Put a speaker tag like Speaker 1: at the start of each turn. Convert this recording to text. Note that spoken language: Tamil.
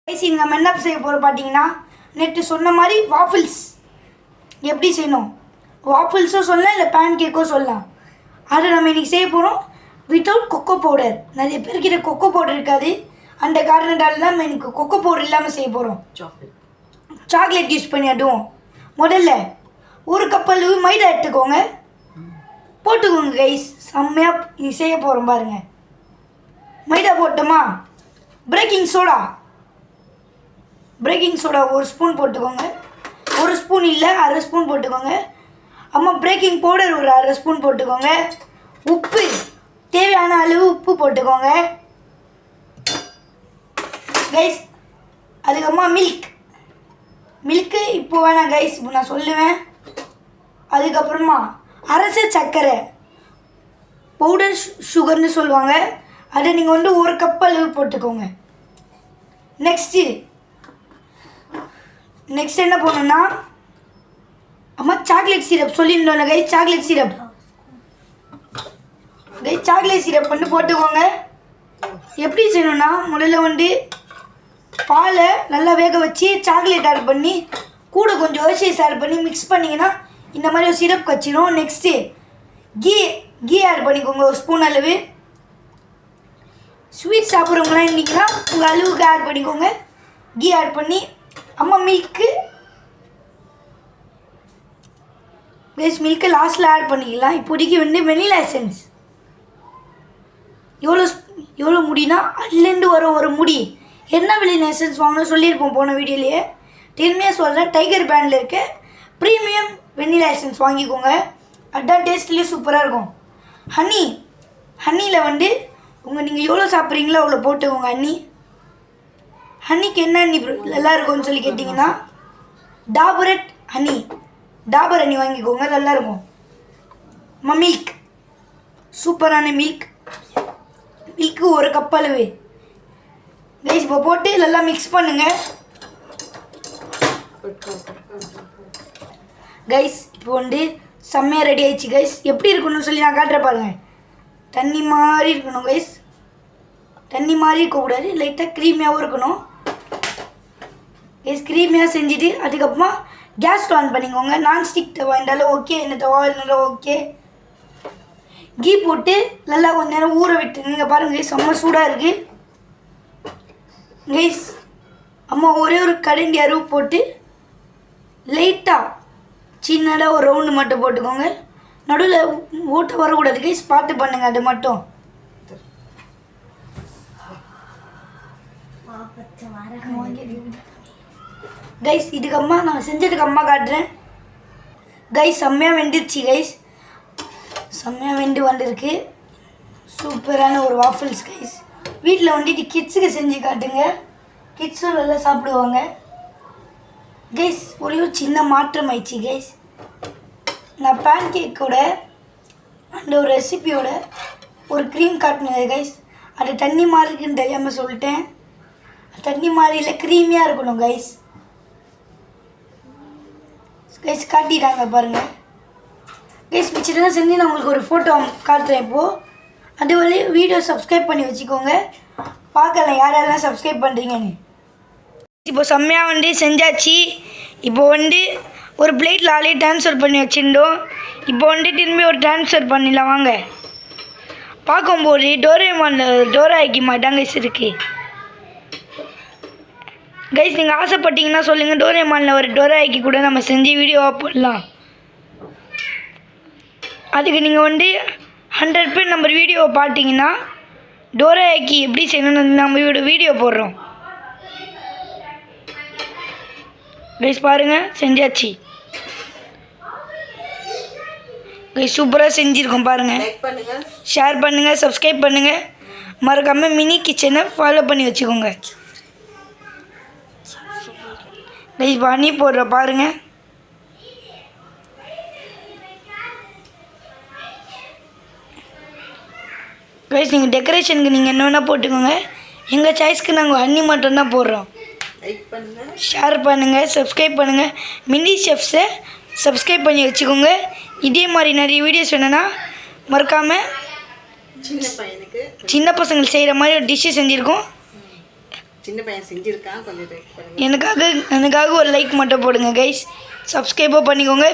Speaker 1: கைஸ் நம்ம என்ன செய்ய போகிறோம் பார்த்தீங்கன்னா, நேற்று சொன்ன மாதிரி வாஃபிள்ஸ் எப்படி செய்யணும், வாஃபிள்ஸும் சொல்லலாம் இல்லை பேன் கேக்கும் சொல்லலாம். அதை நம்ம இன்றைக்கி செய்ய போகிறோம் வித்தவுட் கொக்கோ பவுடர். நிறைய பேர்கிட்ட கொக்கோ பவுடர் இருக்காது, அந்த காரணத்தால் தான் நம்ம இன்றைக்கி கொக்கோ பவுடர் இல்லாமல் செய்ய போகிறோம். சாக்லேட் யூஸ் பண்ணி ஆடுவோம். முதல்ல ஒரு கப் அளவு மைதா எடுத்துக்கோங்க, போட்டுக்கோங்க கைஸ். செம்மையாக இது செய்ய போகிறோம் பாருங்கள். மைதா போட்டோமா, பேக்கிங் சோடா ஒரு ஸ்பூன் போட்டுக்கோங்க. ஒரு ஸ்பூன் இல்லை, அரை ஸ்பூன் போட்டுக்கோங்க. அம்மா பேக்கிங் பவுடர் ஒரு அரை ஸ்பூன் போட்டுக்கோங்க. உப்பு தேவையான அளவு உப்பு போட்டுக்கோங்க கைஸ். அதுக்கப்புறமா மில்க்கு இப்போ வேணாம் கைஸ், இப்போ நான் சொல்லுவேன். அதுக்கப்புறமா அரைச்ச சர்க்கரை, பவுடர் சுகர்னு சொல்லுவாங்க, அதை நீங்கள் ஒரு கப் அளவு போட்டுக்கோங்க. நெக்ஸ்ட் என்ன பண்ணணும்னா, அம்மா சாக்லேட் சிரப் சொல்லியிருந்தோம்ல கைஸ், சாக்லேட் சிரப் போட்டுக்கோங்க. எப்படி செய்யணும்னா, முதல்ல பாலை நல்லா வேக வச்சு சாக்லேட் ஆட் பண்ணி கூட கொஞ்சம் ஓசியஸ் ஆட் பண்ணி மிக்ஸ் பண்ணிங்கன்னா இந்த மாதிரி ஒரு சிரப் வச்சிடும். நெக்ஸ்ட்டு கீ ஆட் பண்ணிக்கோங்க ஒரு ஸ்பூன் அளவு. ஸ்வீட் சாப்பிட்றவங்களாம் இருந்தீங்கன்னா உங்கள் அளவுக்கு ஆட் பண்ணிக்கோங்க. கீ ஆட் பண்ணி அம்மா மில்க்கு லாஸ்ட்டில் ஆட் பண்ணிக்கலாம். இப்போதைக்கு வெனிலா எசன்ஸ் எவ்வளோ முடினா அதுலேருந்து வர ஒரு முடி. என்ன வெனிலா எசன்ஸ் வாங்கணும்னு சொல்லியிருப்போம் போன வீடியோலேயே. திரும்பியாக சொல்கிறேன், டைகர் பிராண்டில் இருக்க ப்ரீமியம் வெனிலா எசன்ஸ் வாங்கிக்கோங்க. அதுதான் டேஸ்ட்லேயே சூப்பராக இருக்கும். ஹனியில் நீங்கள் எவ்வளோ சாப்பிட்றீங்களோ அவ்வளோ போட்டுக்கோங்க. ஹனிக்கு என்ன ஹனி நல்லா இருக்கும்னு சொல்லி கேட்டிங்கன்னா, டாபர் ஹனி வாங்கிக்கோங்க, நல்லாயிருக்கும். மில்க் சூப்பரான மில்க்கு ஒரு கப் அளவு கைஸ். இப்போ போட்டு நல்லா மிக்ஸ் பண்ணுங்கள் கைஸ். இப்போ செம்மையாக ரெடி ஆயிடுச்சு கைஸ். எப்படி இருக்கணும்னு சொல்லி நான் காட்டுற பாருங்க. தண்ணி மாதிரி இருக்கணும் கைஸ், தண்ணி மாதிரி இருக்கக்கூடாது, லைட்டாக க்ரீமியாகவும் இருக்கணும் கைஸ். க்ரீமியாக செஞ்சுட்டு அதுக்கப்புறமா கேஸ் ஆன் பண்ணிக்கோங்க. நான்ஸ்டிக் தவா இருந்தாலும் ஓகே, என்ன தவா இருந்தாலும் ஓகே. கீ போட்டு நல்லா கொஞ்ச நேரம் ஊற விட்டுருங்க. பாருங்கள் கைஸ், செம்ம சூடாக இருக்குது கைஸ். அம்மா ஒரே ஒரு கரண்டி அருவு போட்டு லைட்டாக சின்னதாக ஒரு ரவுண்டு மட்டும் போட்டுக்கோங்க. நடுவில் ஓட்ட வரக்கூடாது கைஸ், பார்த்து பண்ணுங்கள் அது மட்டும். கைஸ் இதுக்கு அம்மா நான் செஞ்சதுக்கு அம்மா காட்டுறேன் கைஸ். செம்மையாக வெந்துருச்சு கைஸ், செம்மையாக வெந்து வந்திருக்கு. சூப்பரான ஒரு வாஃபிள்ஸ் கைஸ். வீட்டில் கிட்ஸுக்கு செஞ்சு காட்டுங்க, கிட்ஸும் நல்லா சாப்பிடுவாங்க கைஸ். ஒரே ஒரு சின்ன மாற்றம் ஆயிடுச்சு கைஸ். நான் பேன் கேக்கோட அந்த ஒரு ரெசிபியோட ஒரு க்ரீம் காட்டினது கைஸ். அது தண்ணி மாதிரி இருக்குன்னு தெரியாமல் சொல்லிட்டேன். தண்ணி மாதிரியில் க்ரீமியாக இருக்கணும் கைஸ். காட்டிட்டாங்க பாருங்கள் கைஸ். மிச்சம் செஞ்சு நான் உங்களுக்கு ஒரு ஃபோட்டோ காட்டுறேன் இப்போது. அது வரையும் வீடியோ சப்ஸ்கிரைப் பண்ணி வச்சுக்கோங்க, பார்க்கலாம் யாரெல்லாம் சப்ஸ்கிரைப் பண்ணுறீங்கன்னு. இப்போ செம்மையாக செஞ்சாச்சு. இப்போ ஒரு பிளேட்டில் ஆளே ட்ரான்ஸ்ஃபர் பண்ணி வச்சுருந்தோம். இப்போ திரும்பி ஒரு ட்ரான்ஸ்ஃபர் பண்ணிடலாம் வாங்க. பார்க்கும்போது டோரா ஆக்கி மாட்டாங்க கைஸ் இருக்குது கைஸ். நீங்கள் ஆசைப்பட்டீங்கன்னா சொல்லுங்கள், டோரேமானில் ஒரு டோரா ஆக்கி கூட நம்ம செஞ்சு வீடியோவாக போடலாம். அதுக்கு நீங்கள் 100 பேர் நம்ம வீடியோவை பார்த்தீங்கன்னா டோரா ஆக்கி எப்படி செய்யணும்னு நம்ம வீடியோ போடுறோம் கைஸ். பாருங்கள் செஞ்சாச்சு கைஸ், சூப்பராக செஞ்சுருக்கோம் பாருங்கள். ஷேர் பண்ணுங்கள், சப்ஸ்கிரைப் பண்ணுங்கள், மறக்காமல் மினி கிச்சனை ஃபாலோ பண்ணி வச்சுக்கோங்க கைஸ். பண்ணி போடுற பாருங்கள் கைஸ். நீங்கள் டெக்கரேஷனுக்கு நீங்கள் என்ன வேணால் போட்டுக்கோங்க, எங்கள் சாய்ஸ்க்கு நாங்கள் ஹனி மட்டும்தான் போடுறோம். ஷேர் பண்ணுங்கள், சப்ஸ்கிரைப் பண்ணுங்கள். மினி ஷெஃப்ஸை சப்ஸ்கிரைப் பண்ணி வச்சுக்கோங்க. இதே மாதிரி நிறைய வீடியோஸ் வேணுன்னா மறக்காமல் சின்ன பசங்களுக்கு செய்கிற மாதிரி ஒரு டிஷ்ஷு செஞ்சுருக்கோம்.
Speaker 2: சின்ன பையன் செஞ்சுருக்கான், கொஞ்சம் லைக் பண்ணுங்க.
Speaker 1: எனக்காக ஒரு லைக் மட்டும் போடுங்க கைஸ். சப்ஸ்கிரைபும் பண்ணிக்கோங்க.